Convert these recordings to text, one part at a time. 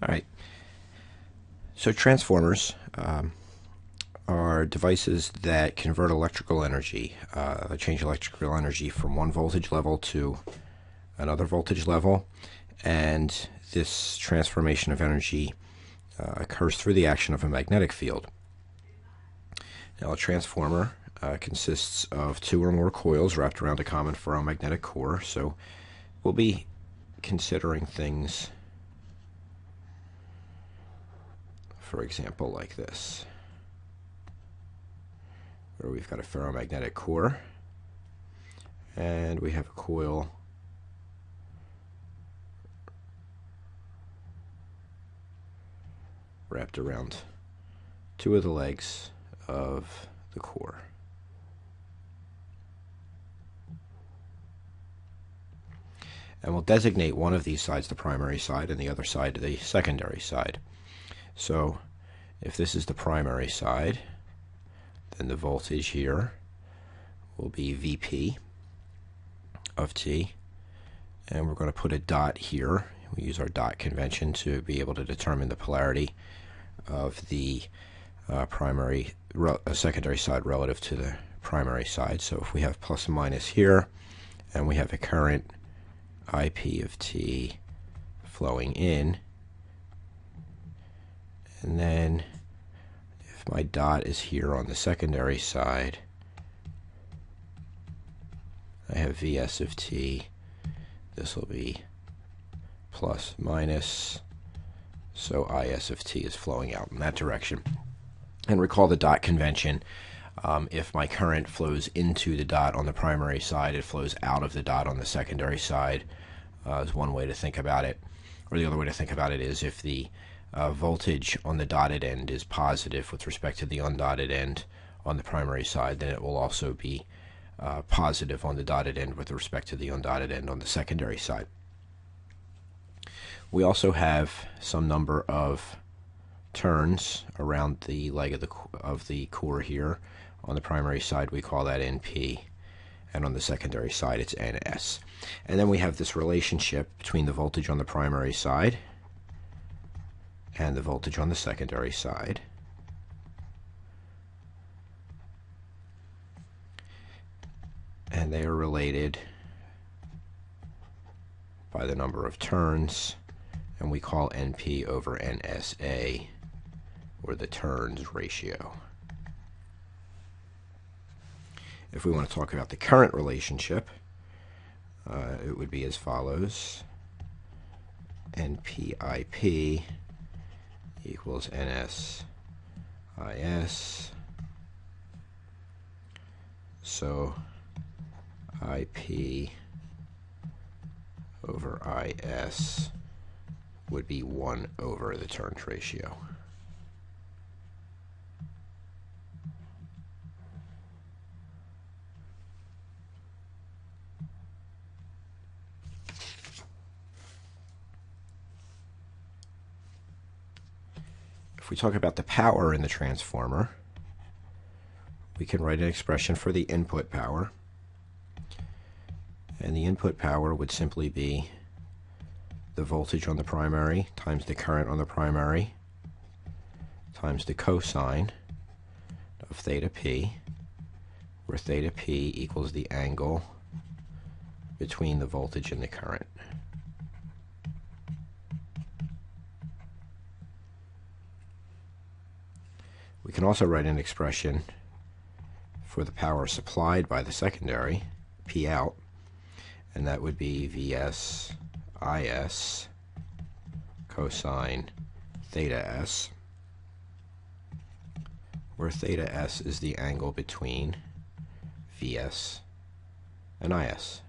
All right. So transformers are devices that convert electrical energy, change electrical energy from one voltage level to another voltage level, and this transformation of energy occurs through the action of a magnetic field. Now, a transformer consists of two or more coils wrapped around a common ferromagnetic core. So we'll be considering things, for example, like this, where we've got a ferromagnetic core and we have a coil wrapped around two of the legs of the core. And we'll designate one of these sides the primary side and the other side the secondary side. So if this is the primary side, then the voltage here will be Vp of T, and we're going to put a dot here. We use our dot convention to be able to determine the polarity of the secondary side relative to the primary side. So if we have plus and minus here, and we have a current Ip of T flowing in, and then if my dot is here on the secondary side, I have Vs of T. This will be plus minus, so Is of T is flowing out in that direction. And recall the dot convention. If my current flows into the dot on the primary side, it flows out of the dot on the secondary side, is one way to think about it. Or the other way to think about it is if the voltage on the dotted end is positive with respect to the undotted end on the primary side, then it will also be positive on the dotted end with respect to the undotted end on the secondary side. We also have some number of turns around the leg of the core here. On the primary side we call that Np, and on the secondary side it's Ns. And then we have this relationship between the voltage on the primary side and the voltage on the secondary side. And they are related by the number of turns, and we call Np over Nsa, or the turns ratio. If we want to talk about the current relationship, it would be as follows. Npip equals Nsis. So Ip over Is would be 1 over the turns ratio. If we talk about the power in the transformer, we can write an expression for the input power. And the input power would simply be the voltage on the primary times the current on the primary times the cosine of theta p, where theta p equals the angle between the voltage and the current. We can also write an expression for the power supplied by the secondary, P out, and that would be Vs Is cosine theta s, where theta s is the angle between Vs and Is.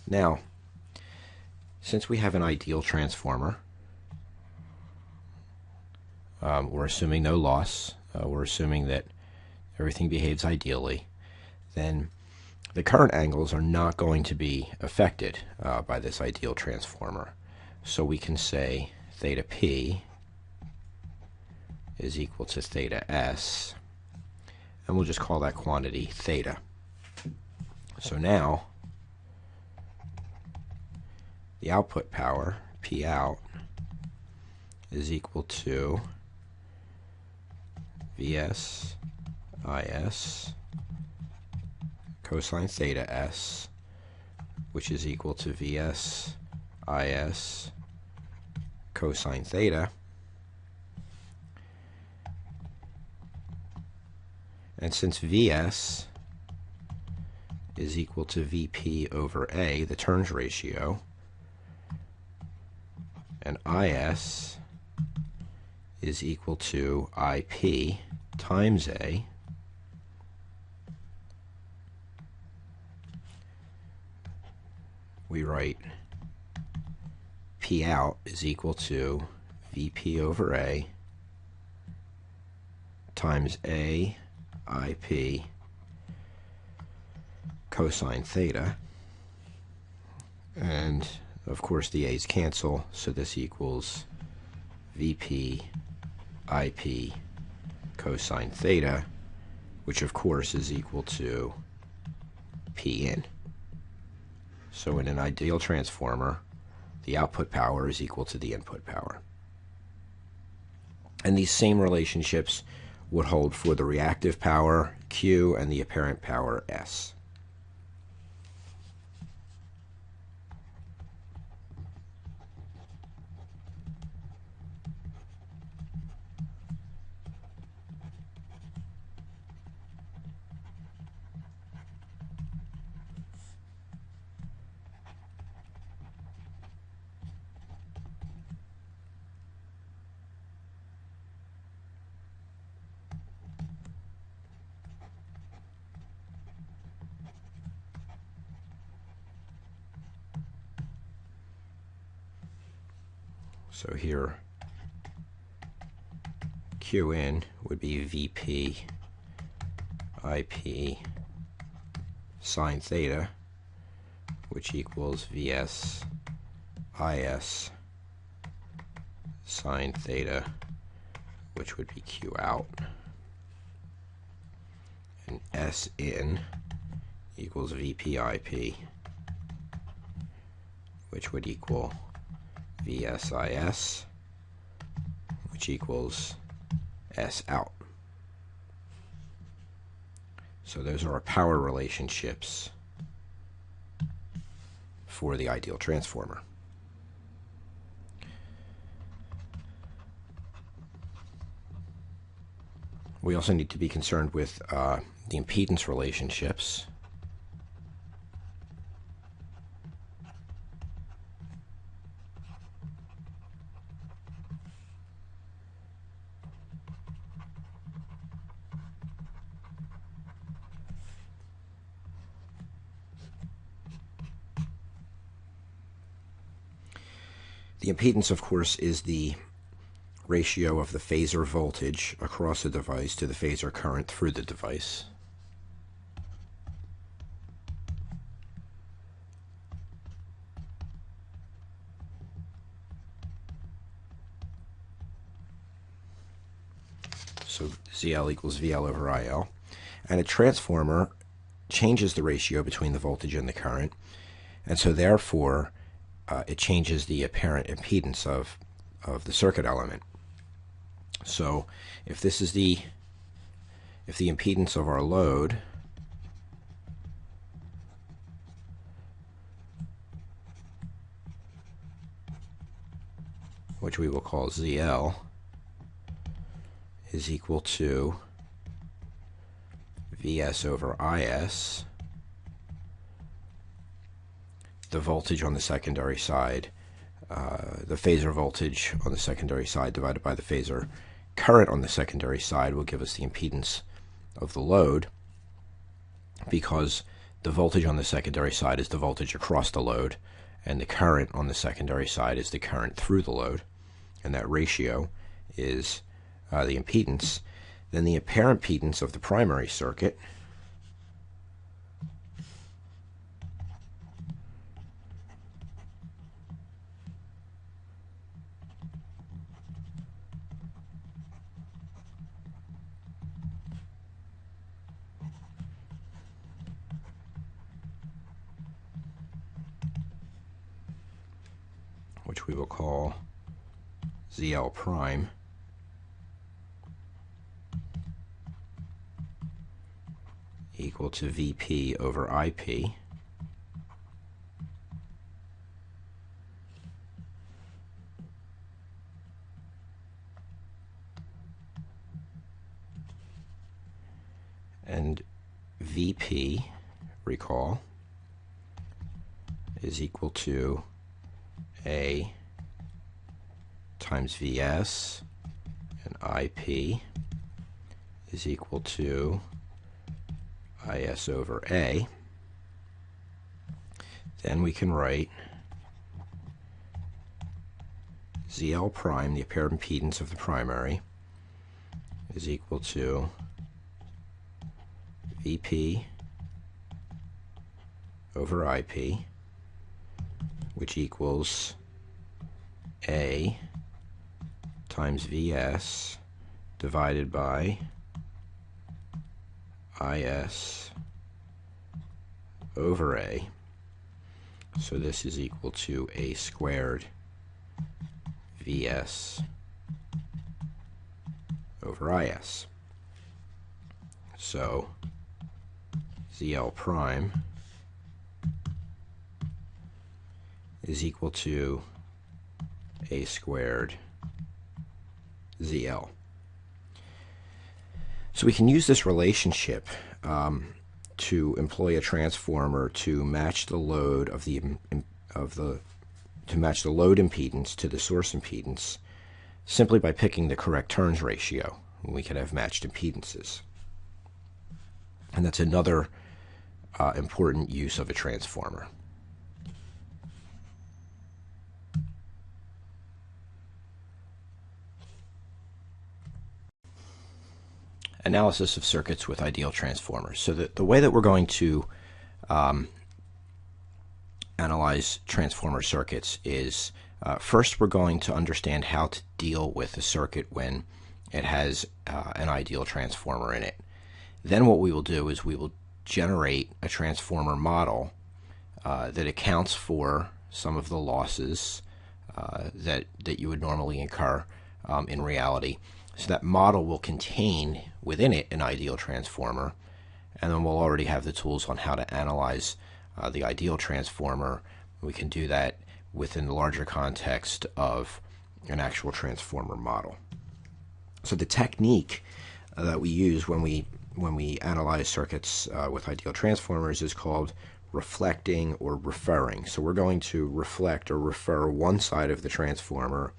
Now, since we have an ideal transformer, we're assuming no loss, we're assuming that everything behaves ideally, then the current angles are not going to be affected by this ideal transformer. So we can say theta p is equal to theta s, and we'll just call that quantity theta. So now the output power, P out, is equal to Vs Is cosine theta s, which is equal to Vs Is cosine theta. And since Vs is equal to Vp over A, the turns ratio, and Is is equal to Ip times A, we write P out is equal to Vp over A times A Ip cosine theta, and of course the A's cancel, so this equals Vp Ip cosine theta, which of course is equal to P in. So in an ideal transformer, the output power is equal to the input power. And these same relationships would hold for the reactive power, Q, and the apparent power, S. So here, Q in would be Vp Ip sine theta, which equals Vs Is sine theta, which would be Q out. And S in equals Vp Ip, which would equal VSIS, which equals S out. So those are our power relationships for the ideal transformer. We also need to be concerned with the impedance relationships. The impedance, of course, is the ratio of the phasor voltage across the device to the phasor current through the device. So ZL equals VL over IL. And a transformer changes the ratio between the voltage and the current, and so therefore it changes the apparent impedance of the circuit element. So if this is the impedance of our load, which we will call ZL, is equal to Vs over Is, the voltage on the secondary side, the phasor voltage on the secondary side divided by the phasor current on the secondary side will give us the impedance of the load, because the voltage on the secondary side is the voltage across the load, and the current on the secondary side is the current through the load, and that ratio is the impedance. Then the apparent impedance of the primary circuit which we will call ZL prime, equal to VP over IP, and VP, recall, is equal to A times VS, and IP is equal to IS over A. Then we can write ZL prime, the apparent impedance of the primary, is equal to VP over IP, which equals A times VS divided by IS over A. So this is equal to A squared VS over IS. So ZL prime is equal to A squared ZL. So we can use this relationship to employ a transformer to match the load of the load impedance to the source impedance simply by picking the correct turns ratio. We can have matched impedances. And that's another important use of a transformer. Analysis of circuits with ideal transformers. So the way that we're going to analyze transformer circuits is first we're going to understand how to deal with a circuit when it has an ideal transformer in it. Then what we will do is we will generate a transformer model that accounts for some of the losses that you would normally incur in reality. So that model will contain within it an ideal transformer, and then we'll already have the tools on how to analyze the ideal transformer. We can do that within the larger context of an actual transformer model. So the technique that we use when we analyze circuits with ideal transformers is called reflecting or referring. So we're going to reflect or refer one side of the transformer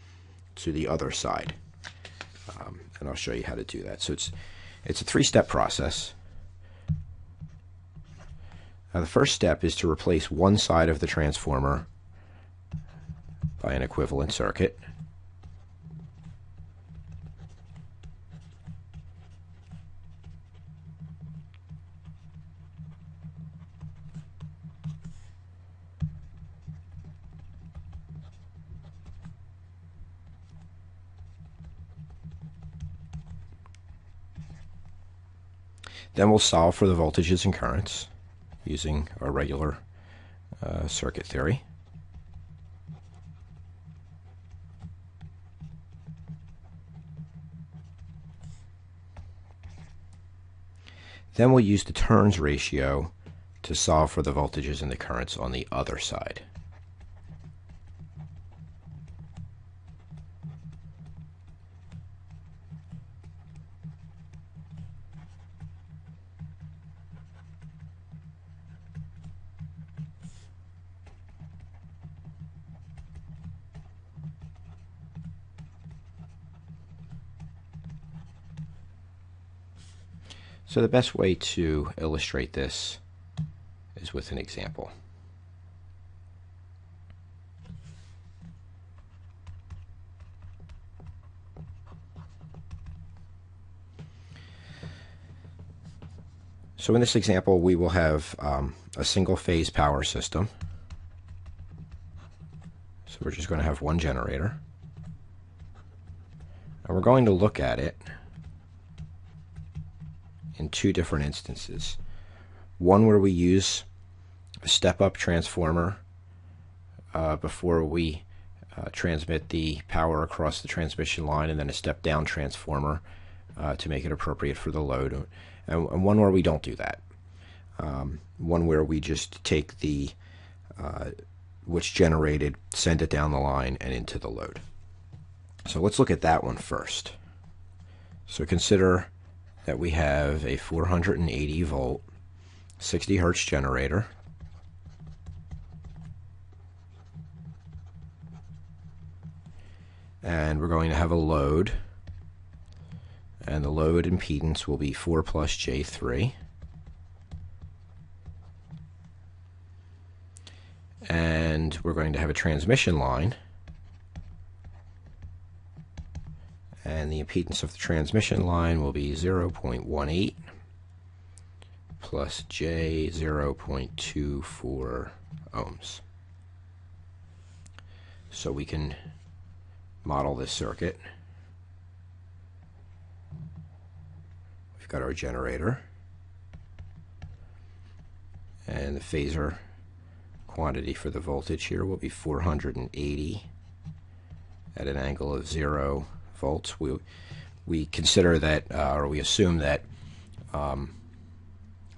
to the other side. And I'll show you how to do that. So it's a three-step process. Now the first step is to replace one side of the transformer by an equivalent circuit. Then we'll solve for the voltages and currents using our regular circuit theory. Then we'll use the turns ratio to solve for the voltages and the currents on the other side. So the best way to illustrate this is with an example. So in this example, we will have a single phase power system. So we're just going to have one generator. And we're going to look at it in two different instances. One where we use a step-up transformer before we transmit the power across the transmission line, and then a step-down transformer to make it appropriate for the load, and one where we don't do that. One where we just take the what's generated, send it down the line and into the load. So let's look at that one first. So consider that we have a 480 volt 60 hertz generator, and we're going to have a load, and the load impedance will be 4 plus J3, and we're going to have a transmission line, and the impedance of the transmission line will be 0.18 plus J 0.24 ohms. So we can model this circuit. We've got our generator, and the phasor quantity for the voltage here will be 480 at an angle of 0 volts. We consider that, or we assume that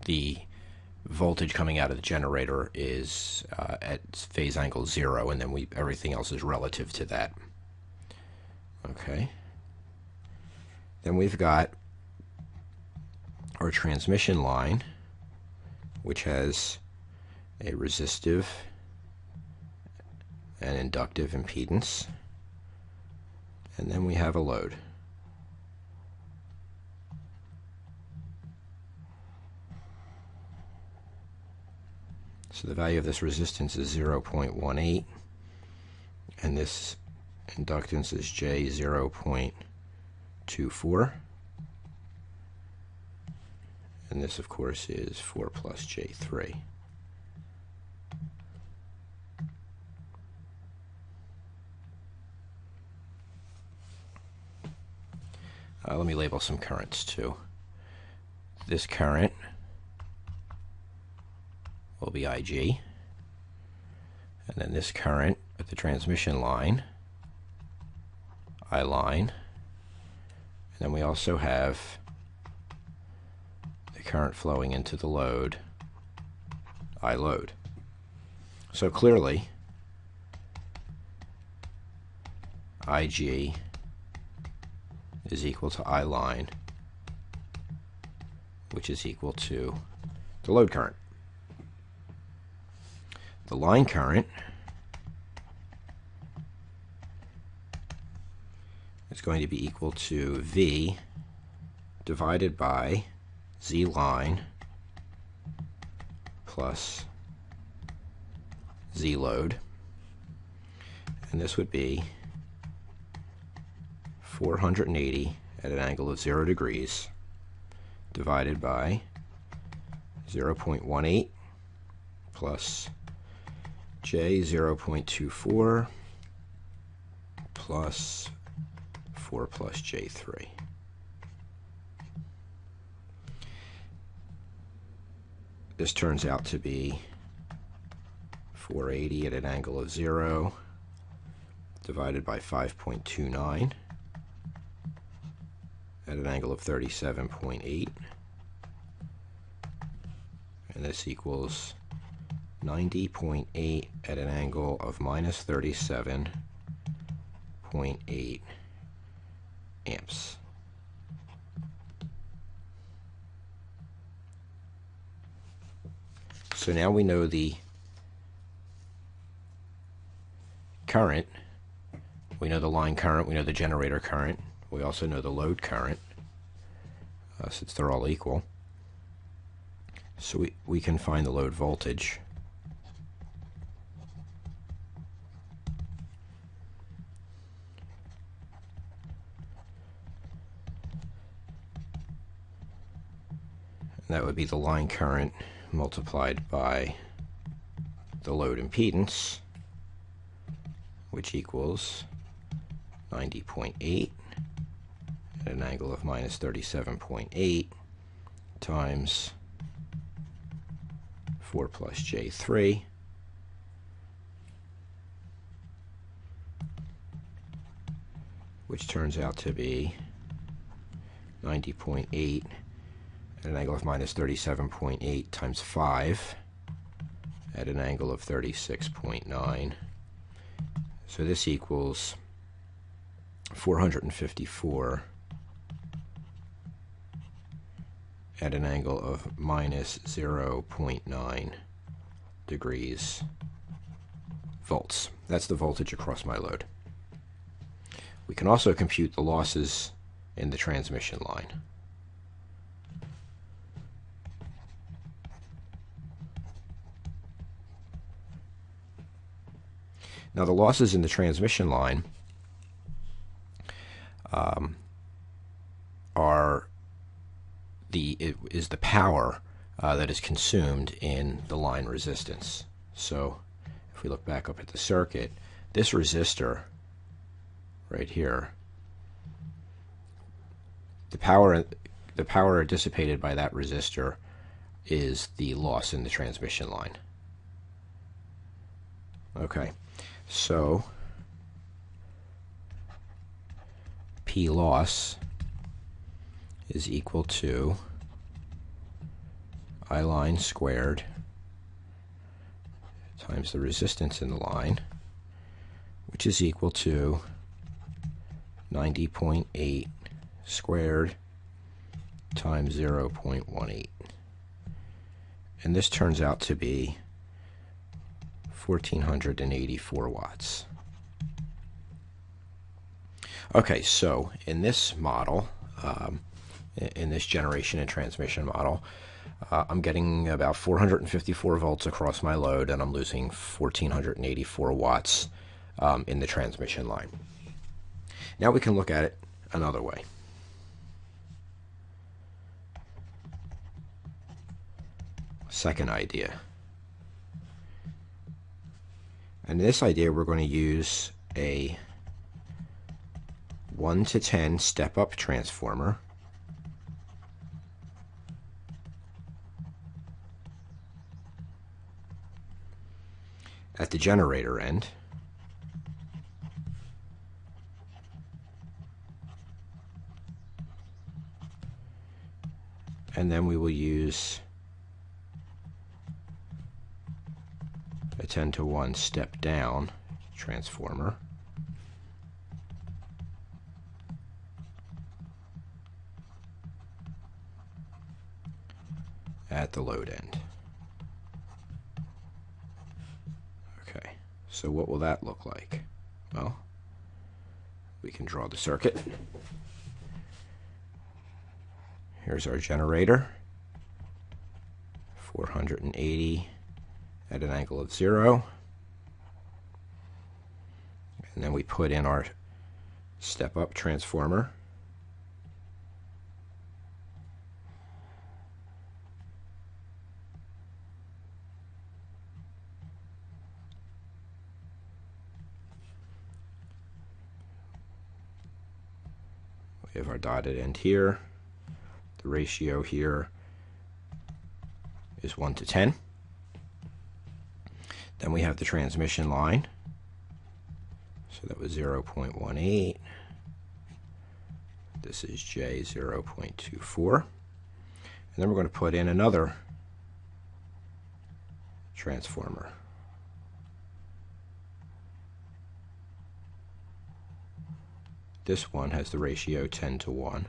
the voltage coming out of the generator is at phase angle 0, and then everything else is relative to that. Okay. Then we've got our transmission line, which has a resistive and inductive impedance, and then we have a load. So the value of this resistance is 0.18, and this inductance is J 0.24, and this of course is 4 plus J3. Let me label some currents too. This current will be IG, and then this current at the transmission line, I line, and then we also have the current flowing into the load, I load. So clearly IG is equal to I line, which is equal to the load current. The line current is going to be equal to V divided by Z line plus Z load, and this would be 480 at an angle of 0 degrees divided by 0.18 plus J 0.24 plus 4 plus J3. This turns out to be 480 at an angle of 0 divided by 5.29 at an angle of 37.8, and this equals 90.8 at an angle of minus 37.8 amps. So now we know the current, we know the line current, we know the generator current, we also know the load current, since they're all equal. So we can find the load voltage. And that would be the line current multiplied by the load impedance, which equals 90.8 at an angle of minus 37.8 times 4 plus J3, which turns out to be 90.8 at an angle of minus 37.8 times 5 at an angle of 36.9. So this equals 454 at an angle of minus 0.9 degrees volts. That's the voltage across my load. We can also compute the losses in the transmission line. Now the losses in the transmission line is the power that is consumed in the line resistance. So if we look back up at the circuit, this resistor right here, the power dissipated by that resistor is the loss in the transmission line. Okay, so P loss is equal to I line squared times the resistance in the line, which is equal to 90.8 squared times 0.18. And this turns out to be 1,484 watts. Okay, so in this model, in this generation and transmission model, I'm getting about 454 volts across my load, and I'm losing 1,484 watts in the transmission line. Now we can look at it another way. Second idea. And in this idea, we're going to use a 1 to 10 step-up transformer at the generator end, and then we will use a 10 to 1 step down transformer at the load end. Okay, so what will that look like? Well, we can draw the circuit. Here's our generator, 480 at an angle of 0. And then we put in our step-up transformer. We have our dotted end here. The ratio here is 1 to 10. Then we have the transmission line. So that was 0.18. This is J 0.24. And then we're going to put in another transformer. This one has the ratio 10 to 1.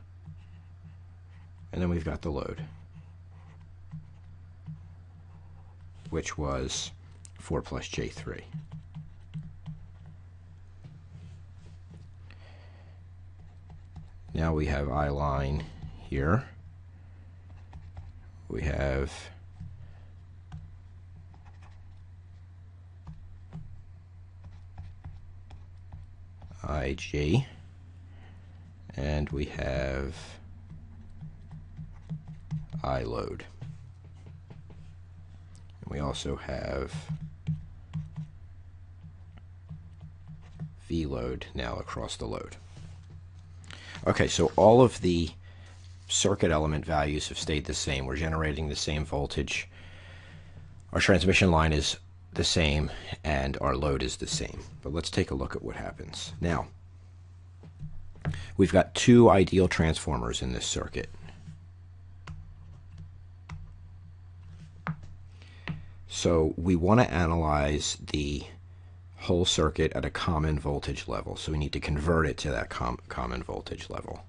And then we've got the load, which was 4 plus J3. Now we have I line here. We have IG, and we have I load. And we also have V load now across the load. Okay, so all of the circuit element values have stayed the same. We're generating the same voltage. Our transmission line is the same, and our load is the same. But let's take a look at what happens. Now, We've got two ideal transformers in this circuit. So we want to analyze the whole circuit at a common voltage level. So we need to convert it to that common voltage level.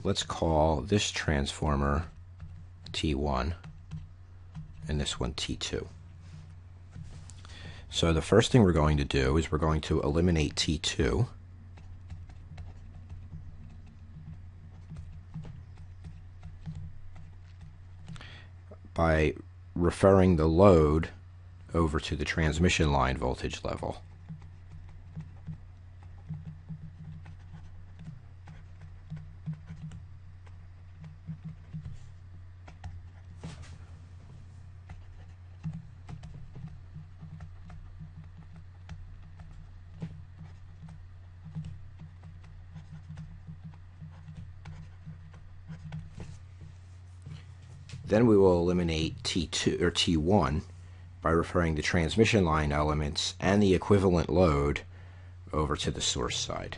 Let's call this transformer T1 and this one T2. So the first thing we're going to do is we're going to eliminate T2 by referring the load over to the transmission line voltage level. Then we will eliminate T2 or T1 by referring the transmission line elements and the equivalent load over to the source side.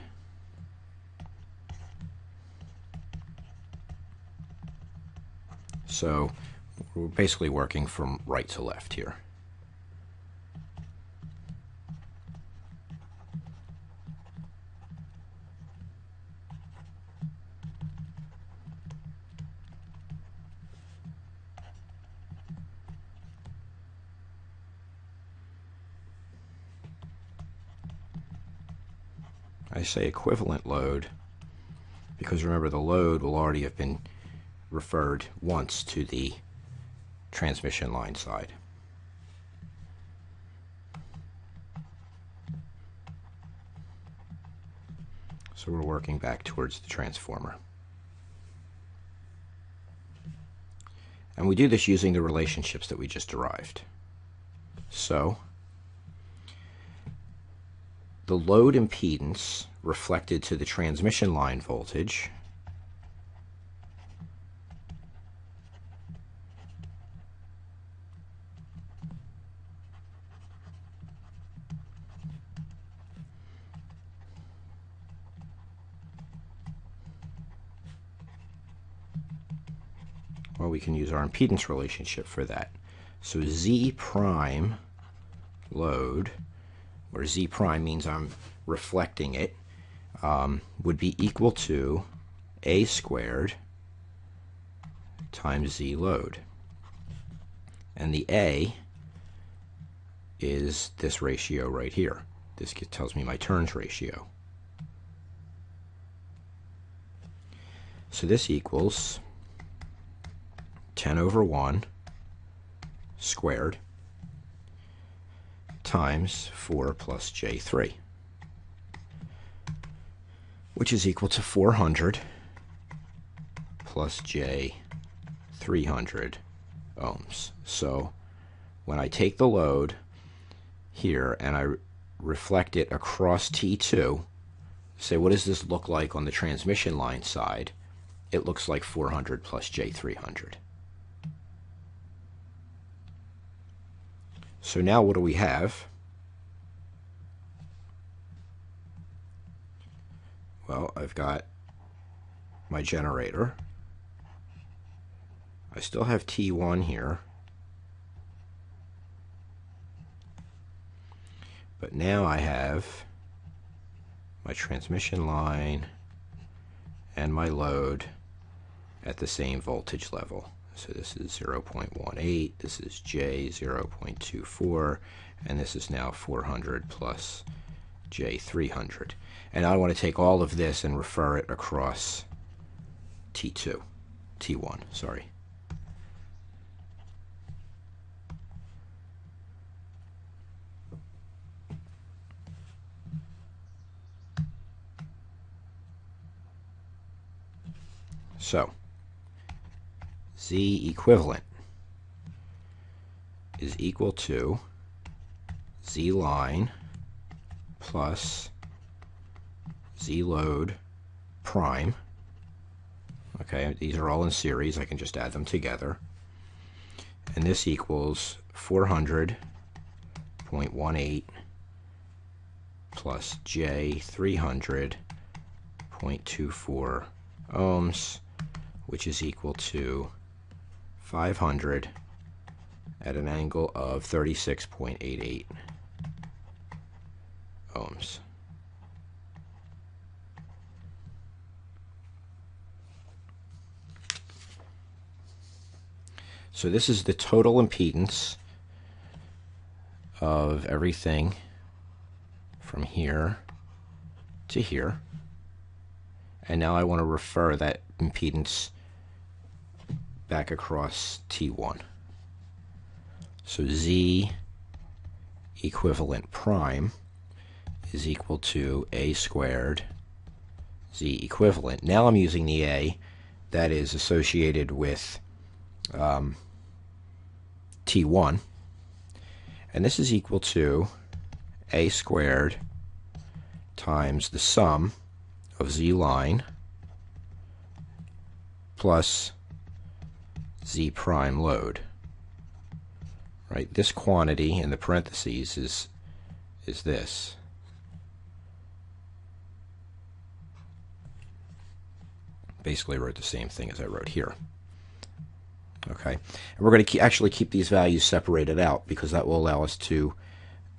So we're basically working from right to left here. I say equivalent load because remember the load will already have been referred once to the transmission line side. So we're working back towards the transformer. And we do this using the relationships that we just derived. So the load impedance reflected to the transmission line voltage well, we can use our impedance relationship for that. So Z prime load, where Z prime means I'm reflecting it, would be equal to A squared times Z load. And the A is this ratio right here. This tells me my turns ratio. So this equals 10 over 1 squared times 4 plus J3, which is equal to 400 plus J300 ohms. So when I take the load here and I reflect it across T2, say what does this look like on the transmission line side? It looks like 400 plus J300. So now what do we have? Well, I've got my generator. I still have T1 here. But now I have my transmission line and my load at the same voltage level. So this is 0.18, this is J 0.24, and this is now 400 plus J300. And I want to take all of this and refer it across T1, sorry. So Z equivalent is equal to Z line plus Z load prime. Okay, these are all in series. I can just add them together. And this equals 400.18 plus J 300.24 ohms, which is equal to 500 at an angle of 36.88 ohms. So this is the total impedance of everything from here to here. And now I want to refer that impedance back across T1. So Z equivalent prime is equal to A squared Z equivalent. Now I'm using the A that is associated with T1, and this is equal to A squared times the sum of Z line plus Z prime load. Right? This quantity in the parentheses is this. Basically wrote the same thing as I wrote here. Okay, and we're going to actually keep these values separated out because that will allow us to,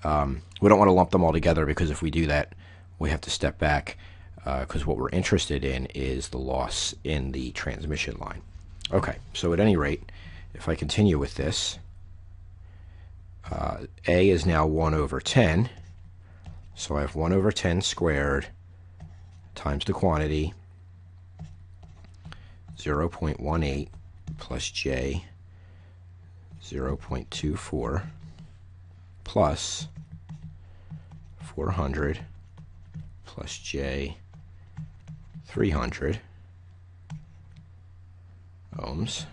we don't want to lump them all together, because if we do that, we have to step back, because what we're interested in is the loss in the transmission line. Okay, so at any rate, if I continue with this, A is now 1 over 10, so I have 1 over 10 squared times the quantity, 0.18, plus J 0.24 plus 400 plus J 300 ohms.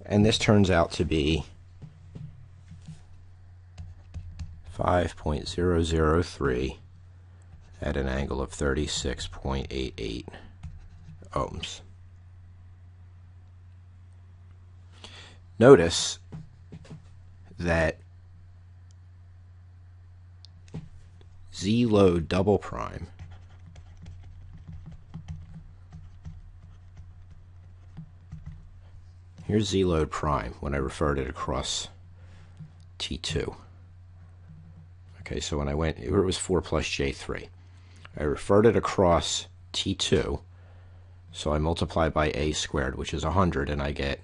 And this turns out to be 5.003 at an angle of 36.88 ohms. Notice that Z load double prime here's Z load prime when I referred it across T2. Okay, so when I went, it was 4 plus J3. I referred it across T2, so I multiply by A squared, which is 100, and I get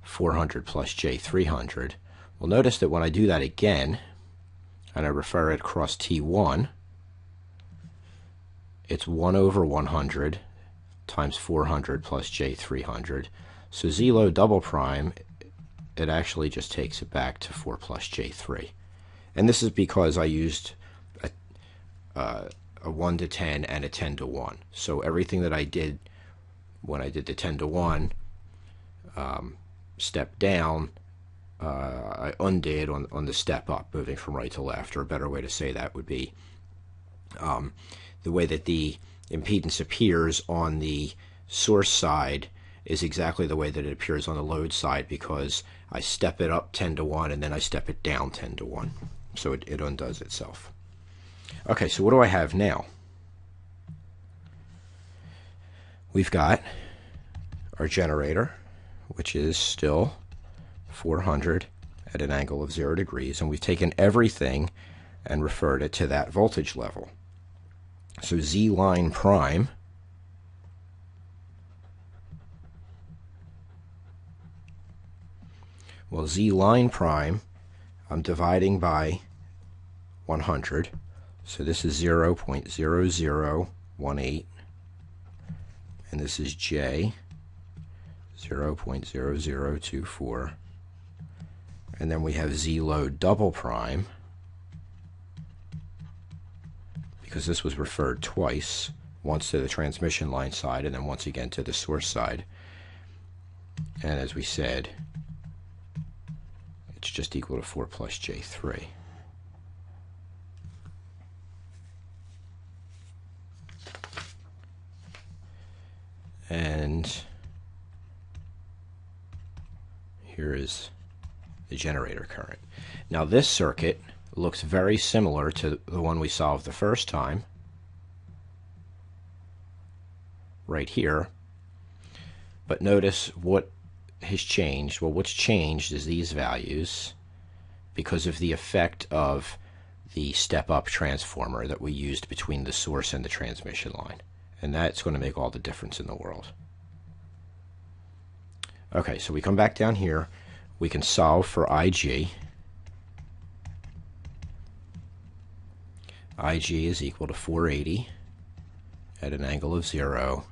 400 plus J300. Well, notice that when I do that again, and I refer it across T1, it's 1 over 100 times 400 plus J300. So Z load double prime, it actually just takes it back to 4 plus J3. And this is because I used a 1 to 10 and a 10 to 1. So everything that I did when I did the 10 to 1 step down, I undid on the step up, moving from right to left. Or a better way to say that would be the way that the impedance appears on the source side is exactly the way that it appears on the load side, because I step it up 10 to 1 and then I step it down 10 to 1. So it undoes itself. Okay, so what do I have now? We've got our generator, which is still 400 at an angle of 0 degrees, and we've taken everything and referred it to that voltage level. So Z line prime Z line prime, I'm dividing by 100, so this is 0.0018, and this is J, 0.0024, and then we have Z load double prime, because this was referred twice, once to the transmission line side and then once again to the source side. And as we said, it's just equal to 4 plus J3. And here is the generator current. Now this circuit looks very similar to the one we solved the first time, right here. But notice what has changed. Well, what's changed is these values because of the effect of the step-up transformer that we used between the source and the transmission line. And that's going to make all the difference in the world. Okay, so we come back down here. We can solve for IG. IG is equal to 480 at an angle of 0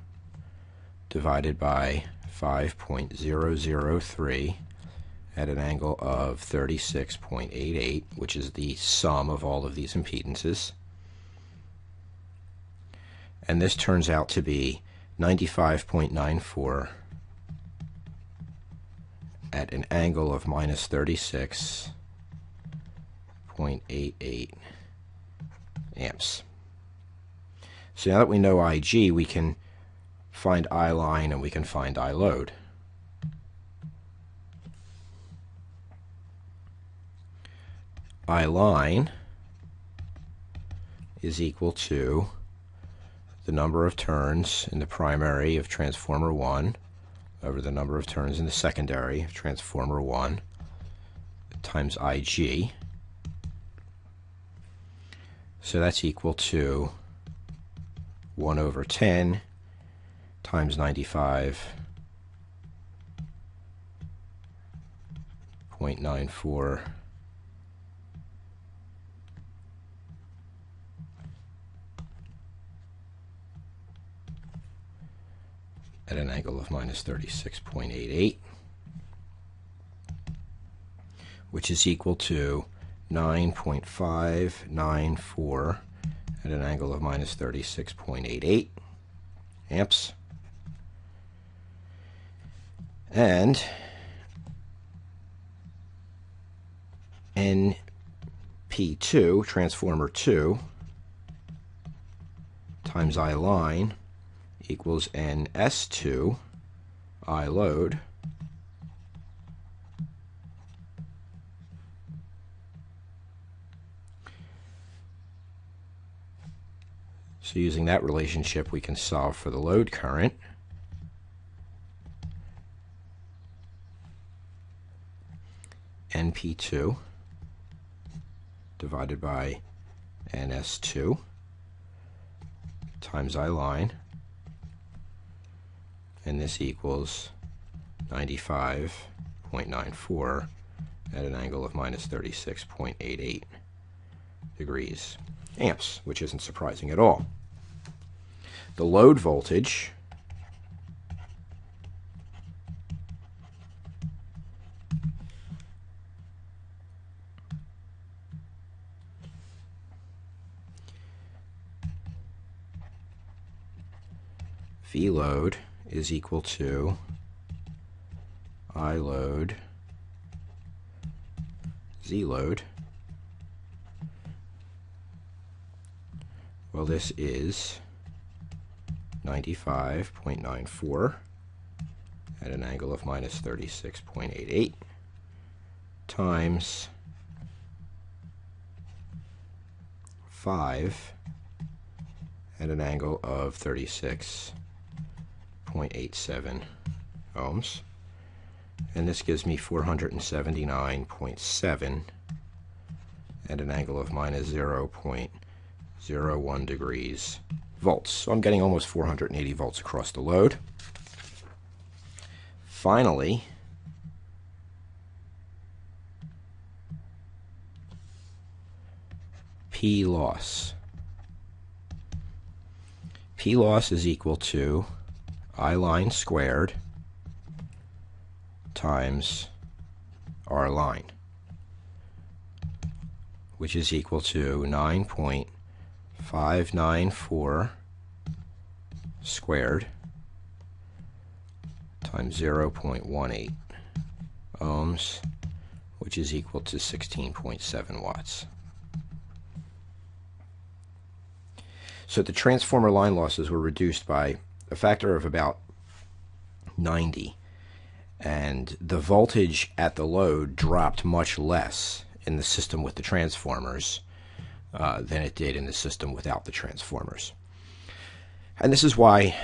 divided by 5.003 at an angle of 36.88, which is the sum of all of these impedances. And this turns out to be 95.94 at an angle of minus 36.88 amps. So now that we know IG, we can find I line and we can find I load. I line is equal to the number of turns in the primary of transformer 1 over the number of turns in the secondary of transformer 1 times IG. So that's equal to 1 over 10 times 95.94 at an angle of minus 36.88, which is equal to 9.594 at an angle of minus 36.88 amps. And NP2, transformer 2, times I line equals NS2, I load, so using that relationship we can solve for the load current. NP2 divided by NS2 times I line, and this equals 95.94 at an angle of minus 36.88 degrees amps, which isn't surprising at all. The load voltage V load is equal to I load Z load. Well, this is 95.94 at an angle of minus 36.88 times 5 at an angle of 36.87 ohms, and this gives me 479.7 at an angle of minus 0.01 degrees volts. So I'm getting almost 480 volts across the load. Finally, P loss. P loss is equal to I line squared times R line, which is equal to 9.594 squared times 0.18 ohms, which is equal to 16.7 watts. So the transformer line losses were reduced by a factor of about 90, and the voltage at the load dropped much less in the system with the transformers than it did in the system without the transformers. And this is why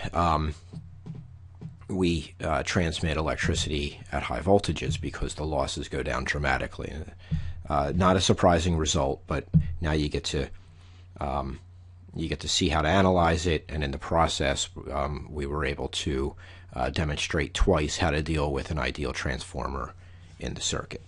we transmit electricity at high voltages, because the losses go down dramatically. Not a surprising result, but now you get to see how to analyze it, and in the process we were able to demonstrate twice how to deal with an ideal transformer in the circuit.